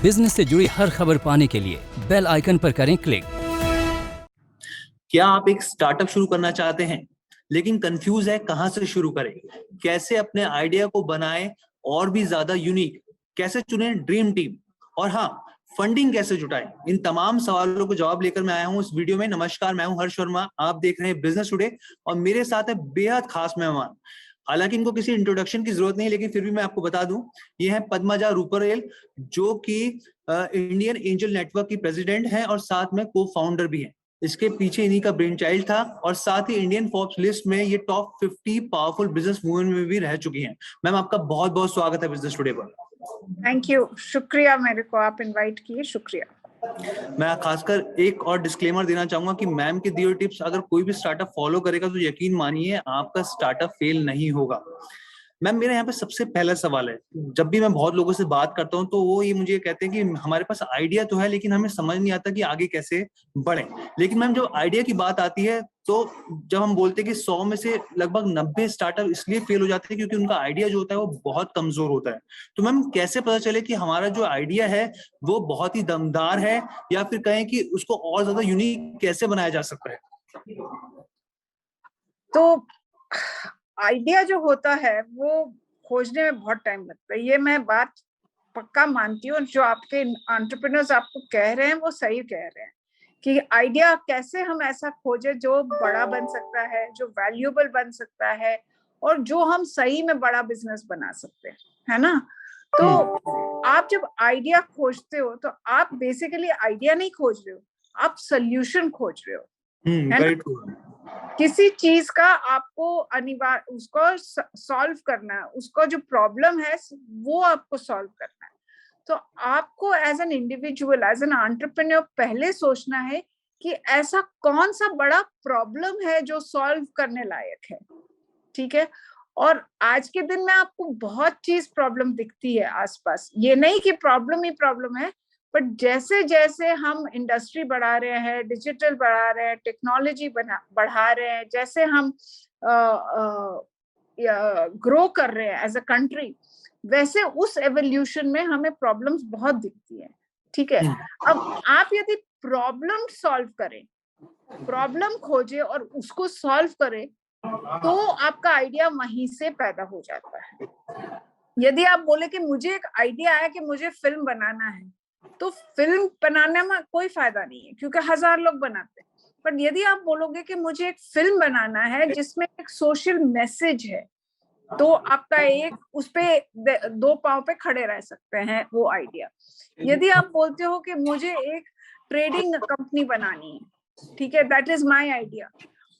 Business से जुड़ी हर खबर पाने के लिए बेल आइकन पर करें क्लिक। क्या आप एक स्टार्टअप शुरू करना चाहते हैं लेकिन कंफ्यूज है कहां से शुरू करें? कैसे अपने आइडिया को बनाएं और भी ज्यादा यूनिक? कैसे चुनें ड्रीम टीम? और हाँ, फंडिंग कैसे जुटाएं? इन तमाम सवालों को जवाब लेकर मैं आया हूं इस वीडियो में। नमस्कार, मैं हूं हर्ष वर्मा, आप देख रहे हैं बिजनेस टुडे और मेरे साथ है बेहद खास मेहमान। हालांकि इनको किसी इंट्रोडक्शन की जरूरत नहीं, लेकिन फिर भी मैं आपको बता दूं, ये है पद्मजा रूपरेल, जो कि इंडियन एंजल नेटवर्क की प्रेसिडेंट हैं और साथ में को फाउंडर भी हैं। इसके पीछे इन्हीं का ब्रेन चाइल्ड था और साथ ही इंडियन फोर्ब्स लिस्ट में ये टॉप 50 पावरफुल बिजनेस वुमेन में भी रह चुकी हैं। मैम, आपका बहुत बहुत स्वागत है बिजनेस टुडे पर। थैंक यू, शुक्रिया, मेरे को आप इनवाइट किए, शुक्रिया। मैं खासकर एक और डिस्क्लेमर देना चाहूंगा कि मैम के दिए हुए टिप्स अगर कोई भी स्टार्टअप फॉलो करेगा तो यकीन मानिए आपका स्टार्टअप फेल नहीं होगा। मैम, मेरा यहाँ पे सबसे पहला सवाल है, जब भी मैं बहुत लोगों से बात करता हूँ तो वो ये मुझे कहते हैं कि हमारे पास आइडिया तो है लेकिन हमें समझ नहीं आता कि आगे कैसे बढ़े। लेकिन मैम, जब आइडिया की बात आती है तो जब हम बोलते हैं कि 100 में से लगभग 90 स्टार्टअप इसलिए फेल हो जाते हैं क्योंकि उनका आइडिया जो होता है वो बहुत कमजोर होता है। तो मैम, कैसे पता चले कि हमारा जो आइडिया है वो बहुत ही दमदार है, या फिर कहें कि उसको और ज्यादा यूनिक कैसे बनाया जा सकता है? तो आइडिया जो होता है वो खोजने में बहुत टाइम लगता है, ये मैं बात पक्का मानती हूँ। जो आपके एंटरप्रेन्योर्स आपको कह रहे हैं वो सही कह रहे हैं कि आइडिया कैसे हम ऐसा खोजे जो बड़ा बन सकता है, जो वैल्यूएबल बन सकता है और जो हम सही में बड़ा बिजनेस बना सकते हैं, है ना। तो आप जब आइडिया खोजते हो तो आप बेसिकली आइडिया नहीं खोज रहे हो, आप सोल्यूशन खोज रहे हो, है ना। किसी चीज का आपको अनिवार्य उसको सॉल्व करना है, उसको जो प्रॉब्लम है वो आपको सॉल्व करना है। तो आपको as an individual, as an entrepreneur पहले सोचना है कि ऐसा कौन सा बड़ा प्रॉब्लम है जो सॉल्व करने लायक है, ठीक है। और आज के दिन में आपको बहुत चीज प्रॉब्लम दिखती है आसपास, ये नहीं कि प्रॉब्लम ही प्रॉब्लम है, बट जैसे जैसे हम इंडस्ट्री बढ़ा रहे हैं, डिजिटल बढ़ा रहे हैं, टेक्नोलॉजी बढ़ा रहे हैं, जैसे हम ग्रो कर रहे हैं एज अ कंट्री, वैसे उस एवोल्यूशन में हमें प्रॉब्लम्स बहुत दिखती है, ठीक है। अब आप यदि प्रॉब्लम सॉल्व करें, प्रॉब्लम खोजे और उसको सॉल्व करें, तो आपका आइडिया वहीं से पैदा हो जाता है। यदि आप बोले कि मुझे एक आइडिया है कि मुझे फिल्म बनाना है, तो फिल्म बनाने में कोई फायदा नहीं है क्योंकि 1000 लोग बनाते हैं। पर यदि आप बोलोगे कि मुझे एक फिल्म बनाना है जिसमें एक सोशल मैसेज है, तो आपका एक उस पे 2 पांव पे खड़े रह सकते हैं वो आइडिया। यदि आप बोलते हो कि मुझे एक ट्रेडिंग कंपनी बनानी है, ठीक है, that is my idea,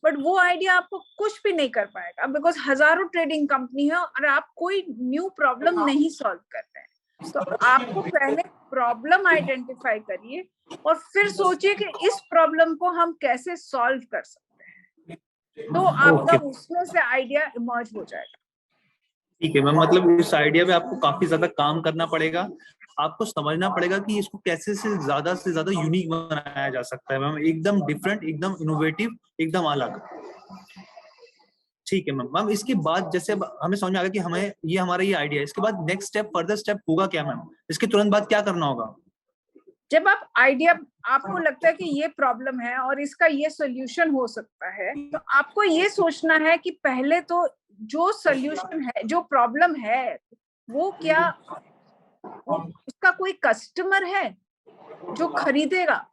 but वो आइडिया आपको कुछ भी नहीं कर पाएगा बिकॉज हजारों ट्रेडिंग कंपनी है और आप कोई न्यू प्रॉब्लम नहीं सॉल्व कर रहे हैं। तो आपको पहले प्रॉब्लम आइडेंटिफाई करिए और फिर सोचिए कि इस प्रॉब्लम को हम कैसे सॉल्व कर सकते हैं, तो आपका उसमें से आइडिया इमर्ज हो जाएगा। ठीक है मैम, मतलब इस आइडिया पे आपको काफी ज्यादा काम करना पड़ेगा, आपको समझना पड़ेगा कि इसको कैसे से ज्यादा यूनिक बनाया जा सकता है मैम, एकदम डिफरेंट, एकदम इनोवेटिव, एकदम अलग। ठीक है मैम। मैम, इसके बाद जैसे अब हमें समझ में आ गया कि हमें ये हमारा ये आइडिया है, इसके बाद नेक्स्ट स्टेप, फर्दर स्टेप होगा क्या मैम? इसके तुरंत बाद क्या करना होगा? जब आप आइडिया, आपको लगता है कि ये प्रॉब्लम है और इसका ये सोल्यूशन हो सकता है, तो आपको ये सोचना है कि पहले तो जो सोल्यूशन है, जो प्रॉब्लम है, वो क्या उसका कोई कस्टमर है जो खरीदेगा,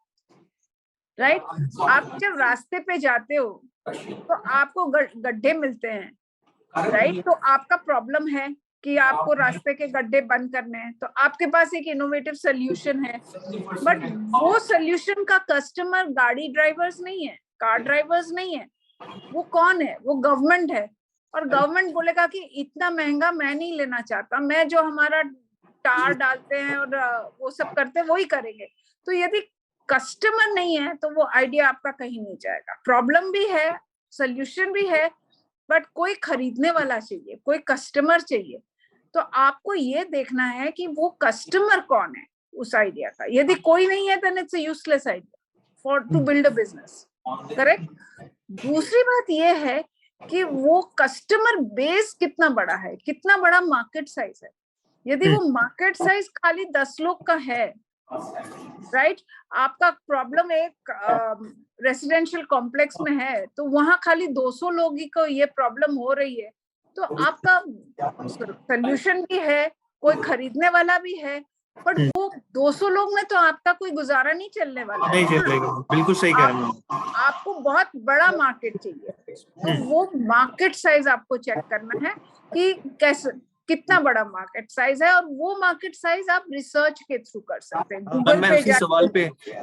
राइट। आप जब रास्ते पे जाते हो तो आपको गड्ढे मिलते हैं, राइट। तो आपका प्रॉब्लम है कि आपको रास्ते के गड्ढे बंद करने हैं, तो आपके पास एक इनोवेटिव सोल्यूशन है, बट वो सोल्यूशन का कस्टमर गाड़ी ड्राइवर्स नहीं है, कार ड्राइवर्स नहीं है, वो कौन है? वो गवर्नमेंट है। और गवर्नमेंट बोलेगा कि इतना महंगा मैं नहीं लेना चाहता, मैं जो हमारा टार डालते हैं और वो सब करते हैं वही करेंगे। तो यदि कस्टमर नहीं है तो वो आइडिया आपका कहीं नहीं जाएगा। प्रॉब्लम भी है, सोल्यूशन भी है, बट कोई खरीदने वाला चाहिए, कोई कस्टमर चाहिए। तो आपको ये देखना है कि वो कस्टमर कौन है उस आइडिया का। यदि कोई नहीं है then it's a useless idea for to build a business, correct. दूसरी बात ये है कि वो कस्टमर बेस कितना बड़ा है, कितना बड़ा मार्केट साइज है। यदि वो मार्केट साइज खाली 10 लोग का है, राइट, आपका प्रॉब्लम एक रेसिडेंशियल कॉम्प्लेक्स में है, तो वहां खाली 200 लोग ही को ये प्रॉब्लम हो रही है, तो आपका सोल्यूशन भी है, कोई खरीदने वाला भी है, पर वो 200 लोग में तो आपका कोई गुजारा नहीं चलने वाला नहीं है। चलेगा, बिल्कुल सही कह रहे हैं। आपको बहुत बड़ा मार्केट चाहिए, तो वो मार्केट साइज आपको चेक करना है कि कैसे, कितना बड़ा मार्केट साइज है, और वो मार्केट साइज आप रिसर्च के थ्रू कर सकते हैं। गूगल मैं पे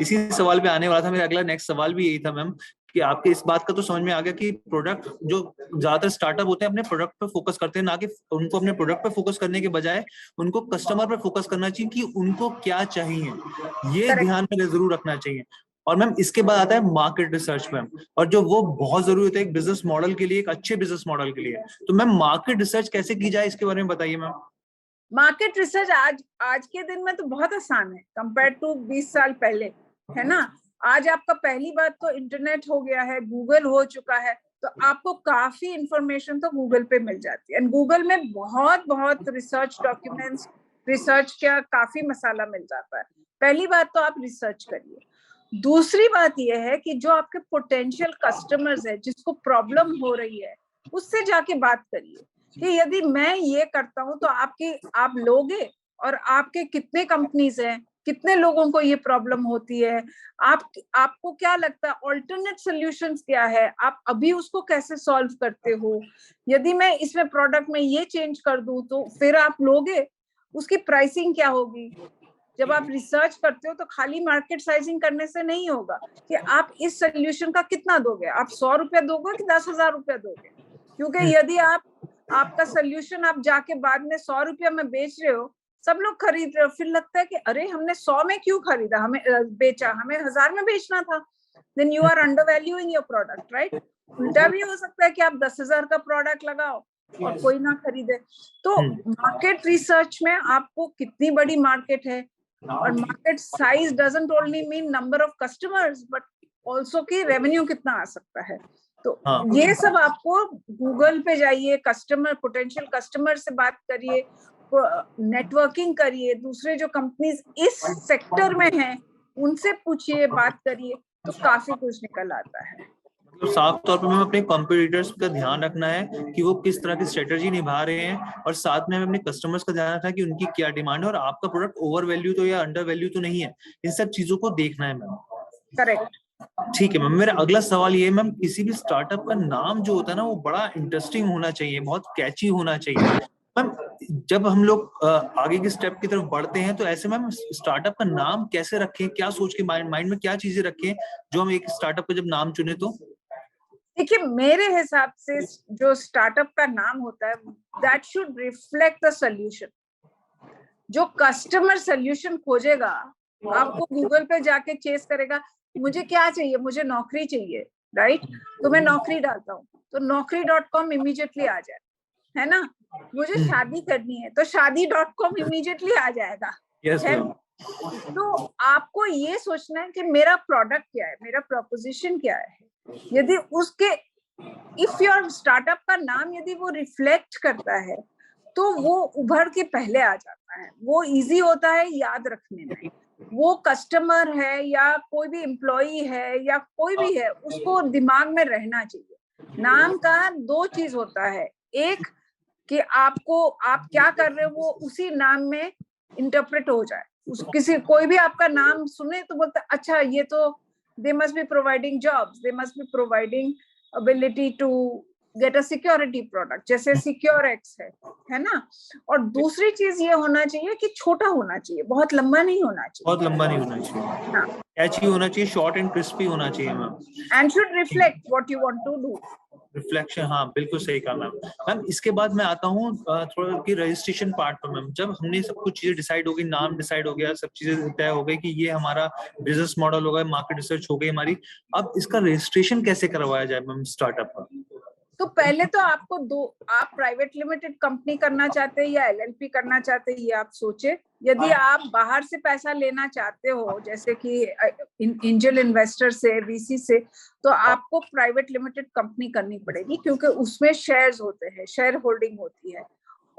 इसी सवाल पे आने वाला था। मेरा अगला नेक्स्ट सवाल भी यही था मैम, कि आपके इस बात का तो समझ में आ गया कि प्रोडक्ट, जो ज्यादातर स्टार्टअप होते हैं अपने प्रोडक्ट पे फोकस करते हैं, ना कि उनको अपने प्रोडक्ट पे फोकस करने के बजाय उनको कस्टमर पे फोकस करना चाहिए कि उनको क्या चाहिए, ये ध्यान में जरूर रखना चाहिए। और मैम इसके बाद आता है मार्केट रिसर्च मैम, और जो वो बहुत जरूरी होता है एक बिजनेस मॉडल के लिए, एक अच्छे बिजनेस मॉडल के लिए। तो मैम मार्केट रिसर्च कैसे की जाए, इसके बारे में बताइए मैम। मार्केट रिसर्च आज के दिन में तो बहुत आसान है कंपेयर टू 20 साल पहले, है ना। आज आपका पहली बात तो इंटरनेट हो गया है, गूगल हो चुका है, तो आपको काफी इंफॉर्मेशन तो गूगल पे मिल जाती है, एंड गूगल में बहुत बहुत रिसर्च डॉक्यूमेंट्स, रिसर्च का काफी मसाला मिल जाता है। पहली बात तो आप रिसर्च करिए। दूसरी बात यह है कि जो आपके पोटेंशियल कस्टमर्स है, जिसको प्रॉब्लम हो रही है, उससे जाके बात करिए कि यदि मैं ये करता हूं तो आप लोगे, और आपके कितने कंपनीज हैं, कितने लोगों को ये प्रॉब्लम होती है, आपको क्या लगता है ऑल्टरनेट सॉल्यूशंस क्या है, आप अभी उसको कैसे सॉल्व करते हो, यदि मैं इसमें प्रोडक्ट में ये चेंज कर दूं तो फिर आप लोगे, उसकी प्राइसिंग क्या होगी। जब आप रिसर्च करते हो तो खाली मार्केट साइजिंग करने से नहीं होगा कि आप इस सोल्यूशन का कितना दोगे, आप 100 रुपया दोगे कि 10,000 रुपया दोगे, क्योंकि यदि आपका सोल्यूशन आप जाके बाद में 100 रुपया में बेच रहे हो, सब लोग खरीद रहे हो, फिर लगता है कि अरे हमने 100 में क्यों खरीदा, हमें बेचा, हमें 1000 में बेचना था, then you are undervaluing your product, right. उल्टा भी हो सकता है कि आप 10,000 का प्रोडक्ट लगाओ और कोई ना खरीदे। तो मार्केट रिसर्च में आपको कितनी बड़ी मार्केट है, और market size doesn't only mean number of customers but also की रेवेन्यू कितना आ सकता है। तो ये सब आपको गूगल पे जाइए, कस्टमर, पोटेंशियल कस्टमर से बात करिए, नेटवर्किंग करिए, दूसरे जो कंपनीज इस सेक्टर में हैं उनसे पूछिए, बात करिए, तो काफी कुछ निकल आता है। तो साफ तौर पर हमें अपने कॉम्पिटिटर्स का ध्यान रखना है कि वो किस तरह की स्ट्रेटजी निभा रहे हैं, और साथ में हमें अपने कस्टमर्स का ध्यान रखना है कि उनकी क्या डिमांड है, और आपका प्रोडक्ट ओवर वैल्यू तो या अंडर वैल्यू तो नहीं है, इन सब चीजों को देखना है मैम। करेक्ट। ठीक है मैम, मेरा अगला सवाल ये है मैम, किसी भी स्टार्टअप का नाम जो होता है ना वो बड़ा इंटरेस्टिंग होना चाहिए, बहुत कैची होना चाहिए मैम। जब हम लोग आगे के स्टेप की तरफ बढ़ते हैं तो ऐसे मैम स्टार्टअप का नाम कैसे रखें, क्या सोच के माइंड में क्या चीजें रखें जो हम एक स्टार्टअप का जब नाम चुने तो। देखिए, मेरे हिसाब से जो स्टार्टअप का नाम होता है, that should reflect the solution. जो कस्टमर सोल्यूशन खोजेगा, आपको गूगल पे जाके चेस करेगा, मुझे क्या चाहिए, मुझे नौकरी चाहिए, राइट, तो मैं नौकरी डालता हूँ तो naukri.com इमीडिएटली आ जाए, है ना। मुझे शादी करनी है तो shaadi.com इमीडिएटली आ जाएगा। yes, तो आपको ये सोचना है कि मेरा प्रोडक्ट क्या है, मेरा प्रोपोजिशन क्या है। यदि उसके, इफ योर स्टार्टअप का नाम यदि वो रिफ्लेक्ट करता है तो वो उभर के पहले आ जाता है, वो इजी होता है याद रखने में। वो कस्टमर है या कोई भी एम्प्लॉई है या कोई भी है, उसको दिमाग में रहना चाहिए। नाम का 2 चीज होता है, एक कि आप क्या कर रहे हो वो उसी नाम में इंटरप्रेट हो जाए, कोई भी आपका नाम सुने तो बोलता अच्छा ये तो they must be providing jobs, they must be providing ability to get a security product, जैसे SecureX है ना। और दूसरी चीज ये होना चाहिए कि छोटा होना चाहिए, बहुत लंबा नहीं होना चाहिए, बहुत लंबा नहीं होना चाहिए, कैची होना चाहिए, शॉर्ट एंड क्रिस्पी होना चाहिए ma'am, and should reflect what you want to do. Reflection, हाँ बिल्कुल सही कहा मैम। मैम इसके बाद मैं आता हूँ थोड़ा कि रजिस्ट्रेशन पार्ट पर मैम। जब हमने सब कुछ चीजें डिसाइड हो गई, नाम डिसाइड हो गया, सब चीजें तय हो गई कि ये हमारा बिजनेस मॉडल होगा, मार्केट रिसर्च हो गई हमारी, अब इसका रजिस्ट्रेशन कैसे करवाया जाए मैम स्टार्टअप का। तो पहले तो आपको आप प्राइवेट लिमिटेड कंपनी करना चाहते हैं या एलएलपी करना चाहते हैं, ये आप सोचे। यदि आप बाहर से पैसा लेना चाहते हो, जैसे कि एंजल इन्वेस्टर से, वीसी से, तो आपको प्राइवेट लिमिटेड कंपनी करनी पड़ेगी, क्योंकि उसमें शेयर्स होते हैं, शेयर होल्डिंग होती है।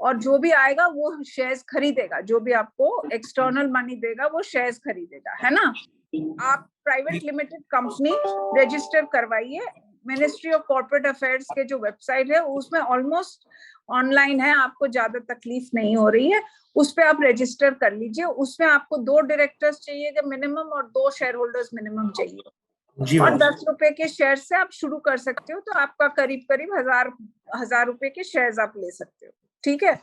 और जो भी आएगा वो शेयर्स खरीदेगा, जो भी आपको एक्सटर्नल मनी देगा वो शेयर्स खरीदेगा, है ना। आप प्राइवेट लिमिटेड कंपनी रजिस्टर करवाइए, मिनिस्ट्री ऑफ कॉर्पोरेट अफेयर्स के जो वेबसाइट है उसमें ऑलमोस्ट ऑनलाइन है, आपको ज्यादा तकलीफ नहीं हो रही है, उस पे आप रजिस्टर कर लीजिए। उसमें आपको 2 डायरेक्टर्स चाहिए मिनिमम और 2 शेयर होल्डर्स मिनिमम चाहिए, और 10 रुपए के शेयर से आप शुरू कर सकते हो, तो आपका करीब करीब 1000 रुपए के शेयर्स आप ले सकते हो, ठीक है।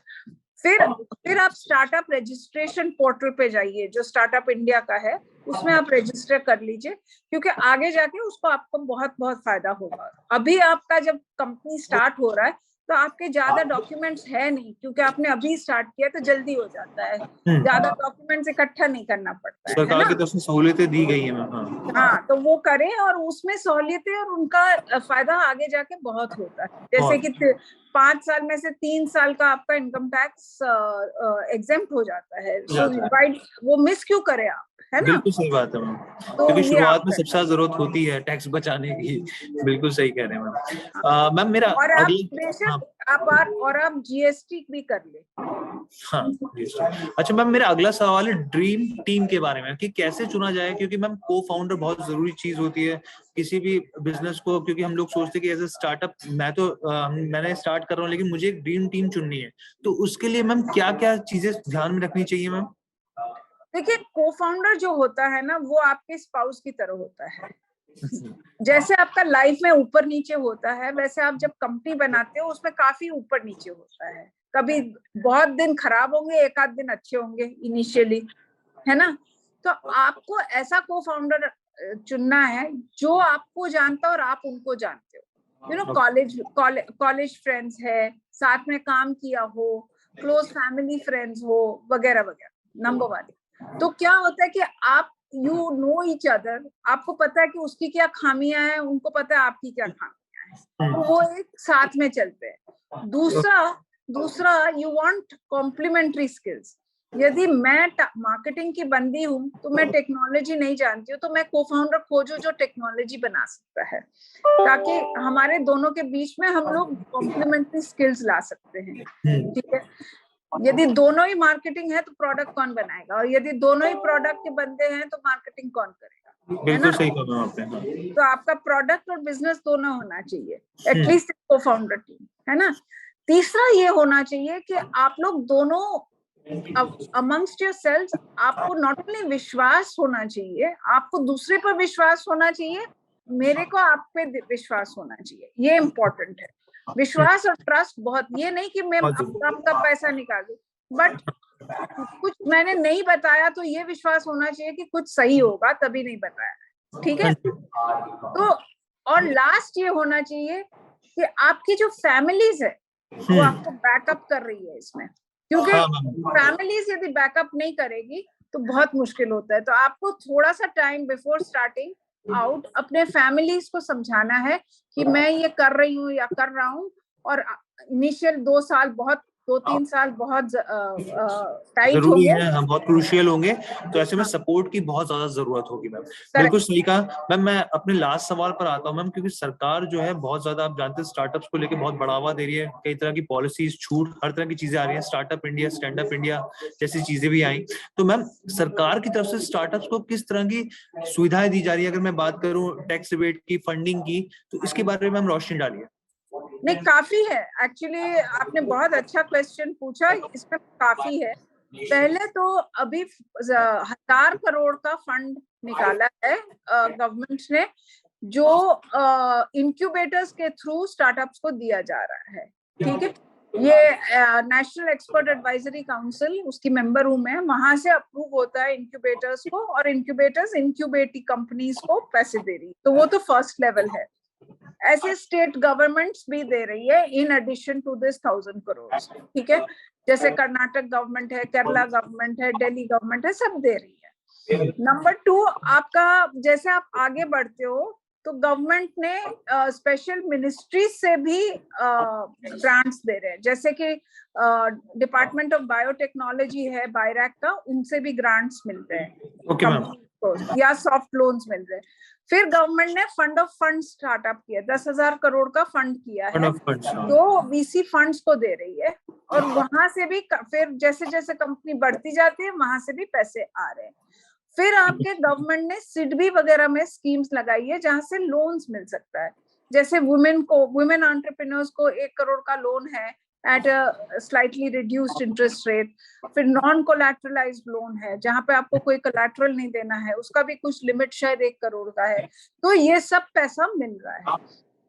फिर आप स्टार्टअप रजिस्ट्रेशन पोर्टल पे जाइए, जो स्टार्टअप इंडिया का है, उसमें आप रजिस्टर कर लीजिए, क्योंकि आगे जाके उसको आपको बहुत बहुत फायदा होगा। अभी आपका जब कंपनी स्टार्ट हो रहा है तो आपके ज्यादा डॉक्यूमेंट्स है नहीं, क्योंकि आपने अभी स्टार्ट किया तो जल्दी हो जाता है, ज्यादा डॉक्यूमेंट्स इकट्ठा नहीं करना पड़ता है। सरकार की तरफ से सहूलियतें दी गई है। हाँ, तो वो करें, और उसमें सहूलियतें और उनका फायदा आगे जाके बहुत होता है। जैसे कि 5 साल में से 3 साल का आपका इनकम टैक्स एग्जेम्प्ट हो जाता है, वो मिस क्यों करें आप, है ना। बिल्कुल सही बात है मैम, क्योंकि शुरुआत में सबसे ज्यादा जरूरत होती है टैक्स बचाने की। बिल्कुल सही कह रहे हैं मैम। मैम मेरा और आप बेशक आप जीएसटी भी कर ले। हाँ, अच्छा मैम, मेरा अगला सवाल है ड्रीम टीम के बारे में, कि कैसे चुना जाए, क्योंकि मैम को फाउंडर बहुत जरूरी चीज होती है किसी भी बिजनेस को, क्योंकि हम लोग सोचते हैं कि एज ए स्टार्टअप मैंने स्टार्ट कर रहा हूँ, लेकिन मुझे एक ड्रीम टीम चुननी है, तो उसके लिए मैम क्या क्या चीजें ध्यान में रखनी चाहिए मैम? देखिए, को फाउंडर जो होता है ना, वो आपके स्पाउस की तरह होता है। जैसे आपका लाइफ में ऊपर नीचे होता है, वैसे आप जब कंपनी बनाते हो उसमें काफी ऊपर नीचे होता है। कभी बहुत दिन खराब होंगे, एक आध दिन अच्छे होंगे इनिशियली, है ना। तो आपको ऐसा को फाउंडर चुनना है जो आपको जानता है और आप उनको जानते हो। कॉलेज फ्रेंड्स है, साथ में काम किया हो, क्लोज फैमिली फ्रेंड्स हो, वगैरह वगैरह, नंबर 1। तो क्या होता है कि आप यू नो ईच अदर, आपको पता है कि उसकी क्या खामियां हैं, उनको पता है आपकी क्या खामियां हैं, तो वो एक साथ में चलते हैं। दूसरा यू वांट कॉम्प्लीमेंट्री स्किल्स। यदि मैं मार्केटिंग की बंदी हूँ तो मैं टेक्नोलॉजी नहीं जानती हूँ, तो मैं को फाउंडर खोजूं जो टेक्नोलॉजी बना सकता है, ताकि हमारे दोनों के बीच में हम लोग कॉम्प्लीमेंट्री स्किल्स ला सकते हैं, ठीक है। यदि दोनों ही मार्केटिंग है तो प्रोडक्ट कौन बनाएगा, और यदि दोनों ही प्रोडक्ट के बंदे हैं तो मार्केटिंग कौन करेगा, बिल्कुल सही कहा आपने। तो आपका प्रोडक्ट और बिजनेस दोनों होना चाहिए, एटलीस्ट को फाउंडर टीम, है ना। तीसरा ये होना चाहिए कि आप लोग दोनों अमंगस्ट योरसेल्व्स, आपको नॉट ओनली विश्वास होना चाहिए, आपको दूसरे पर विश्वास होना चाहिए, मेरे को आप पे विश्वास होना चाहिए, ये इम्पोर्टेंट है। विश्वास और ट्रस्ट बहुत, ये नहीं कि मैं आपका पैसा निकाल दूं, बट कुछ मैंने नहीं बताया तो ये विश्वास होना चाहिए कि कुछ सही होगा, तभी नहीं बताया, ठीक है। तो और लास्ट ये होना चाहिए कि आपकी जो फैमिलीज है वो आपको बैकअप कर रही है इसमें, क्योंकि फैमिलीज यदि बैकअप नहीं करेगी तो बहुत मुश्किल होता है। तो आपको थोड़ा सा टाइम बिफोर स्टार्टिंग आउट अपने फैमिलीज को समझाना है कि मैं ये कर रही हूँ या कर रहा हूँ, और इनिशियल 2-3 साल बहुत टाइट होंगे, हम बहुत क्रूशियल होंगे, तो ऐसे में सपोर्ट की बहुत ज्यादा जरूरत होगी मैम। बिल्कुल सही कहा मैम। मैं अपने लास्ट सवाल पर आता हूँ मैम, क्योंकि सरकार जो है बहुत ज्यादा, आप जानते हैं, स्टार्टअप्स को लेकर बहुत बढ़ावा दे रही है, कई तरह की पॉलिसीज, छूट, हर तरह की चीजें आ रही है, startup India, stand up India जैसी चीजें भी आई। तो मैम सरकार की तरफ से स्टार्टअप्स को किस तरह की सुविधाएं दी जा रही है? अगर मैं बात करूँ टैक्स रिबेट की, फंडिंग की, तो इसके बारे में हम रोशनी डालिए। नहीं, काफी है एक्चुअली, आपने बहुत अच्छा क्वेश्चन पूछा, इसमें काफी है। पहले तो अभी 1000 करोड़ का फंड निकाला है गवर्नमेंट ने, जो इंक्यूबेटर्स के थ्रू स्टार्टअप्स को दिया जा रहा है, ठीक है। ये नेशनल एक्सपर्ट एडवाइजरी काउंसिल, उसकी मेंबर हूं मैं, वहां से अप्रूव होता है इंक्यूबेटर्स को, और इंक्यूबेटर्स इंक्यूबेटिंग कंपनीज को पैसे दे रही, तो वो तो फर्स्ट लेवल है। ऐसे स्टेट गवर्नमेंट्स भी दे रही है in addition to this 1000 crore, ठीक है। जैसे कर्नाटक गवर्नमेंट है, केरला गवर्नमेंट है, दिल्ली गवर्नमेंट है, सब दे रही है। नंबर 2, आपका जैसे आप आगे बढ़ते हो तो गवर्नमेंट ने स्पेशल मिनिस्ट्रीज से भी ग्रांट्स दे रहे हैं, जैसे कि डिपार्टमेंट ऑफ बायोटेक्नोलॉजी है, बायरैक का, उनसे भी ग्रांट्स मिलते हैं। Okay ma'am. या सॉफ्ट लोन्स मिल रहे हैं। फिर गवर्नमेंट ने फंड ऑफ फंड स्टार्टअप किया, 10,000 करोड़ का फंड किया है जो वीसी फंड्स को दे रही है, और वहां से भी फिर जैसे जैसे कंपनी बढ़ती जाती है वहां से भी पैसे आ रहे हैं। फिर आपके गवर्नमेंट ने सिडबी वगैरह में स्कीम्स लगाई है जहां से लोन्स मिल सकता है, जैसे वुमेन एंटरप्रेन्योर्स को 1 करोड़ का लोन है at a slightly reduced interest rate. फिर नॉन कोलैटरलाइज्ड लोन है जहां पे आपको कोई कोलैटरल नहीं देना है, उसका भी कुछ लिमिट शायद 1 करोड़ का है। तो ये सब पैसा मिल रहा है।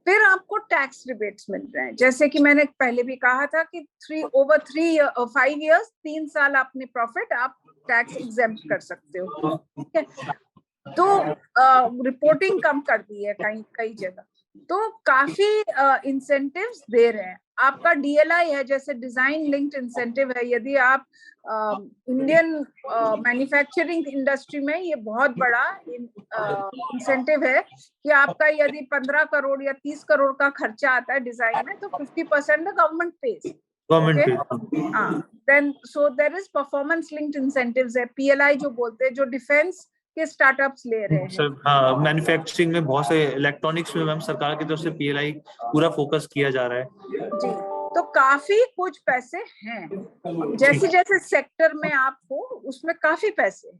फिर आपको टैक्स रिबेट्स मिल रहे हैं, जैसे कि मैंने पहले भी कहा था कि 5 years 3 साल अपने प्रॉफिट आप टैक्स एग्जेम्प्ट कर सकते हो, ठीक है। तो रिपोर्टिंग कम कर दी है कई जगह, तो काफी इंसेंटिव्स दे रहे हैं। आपका डीएलआई है, जैसे डिजाइन लिंक्ड इंसेंटिव है, यदि आप इंडियन मैन्युफैक्चरिंग इंडस्ट्री में ये बहुत बड़ा इंसेंटिव है कि आपका यदि 15 करोड़ या 30 करोड़ का खर्चा आता है डिजाइन में, तो 50% the government pays. Then so there is performance linked incentives है, पीएलआई जो बोलते हैं, जो डिफेंस के स्टार्टअप्स ले रहे हैं। हाँ, मैन्युफैक्चरिंग में बहुत से इलेक्ट्रॉनिक्स में मैम सरकार की तरफ से पीएलआई पूरा फोकस किया जा रहा है जी। तो काफी कुछ पैसे हैं, जैसे जैसे सेक्टर में आप हो उसमें काफी पैसे।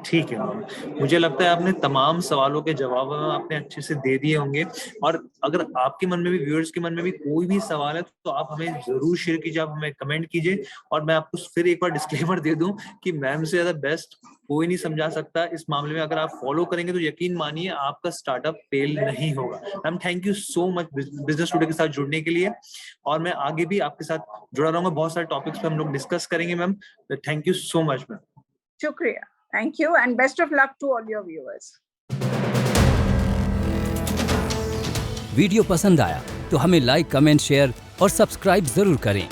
ठीक है मैम, मुझे लगता है आपने तमाम सवालों के जवाब आपने अच्छे से दे दिए होंगे, और अगर आपके मन में भी, व्यूअर्स के मन में भी कोई भी सवाल है तो आप हमें जरूर शेयर कीजिए, आप हमें कमेंट कीजिए। और मैं आपको फिर एक बार डिस्क्लेमर दे दूं कि मैम से ज्यादा बेस्ट कोई नहीं समझा सकता इस मामले में। अगर आप फॉलो करेंगे तो यकीन मानिए आपका स्टार्टअप फेल नहीं होगा। Ma'am thank you so much business today के साथ जुड़ने के लिए, और मैं आगे भी आपके साथ जुड़ा रहूंगा, बहुत सारे टॉपिक्स पे हम लोग डिस्कस करेंगे ma'am. Thank you so much ma'am. शुक्रिया, thank you and best of luck to all your viewers. Video पसंद आया तो हमें लाइक, कमेंट, शेयर और सब्सक्राइब जरूर करें।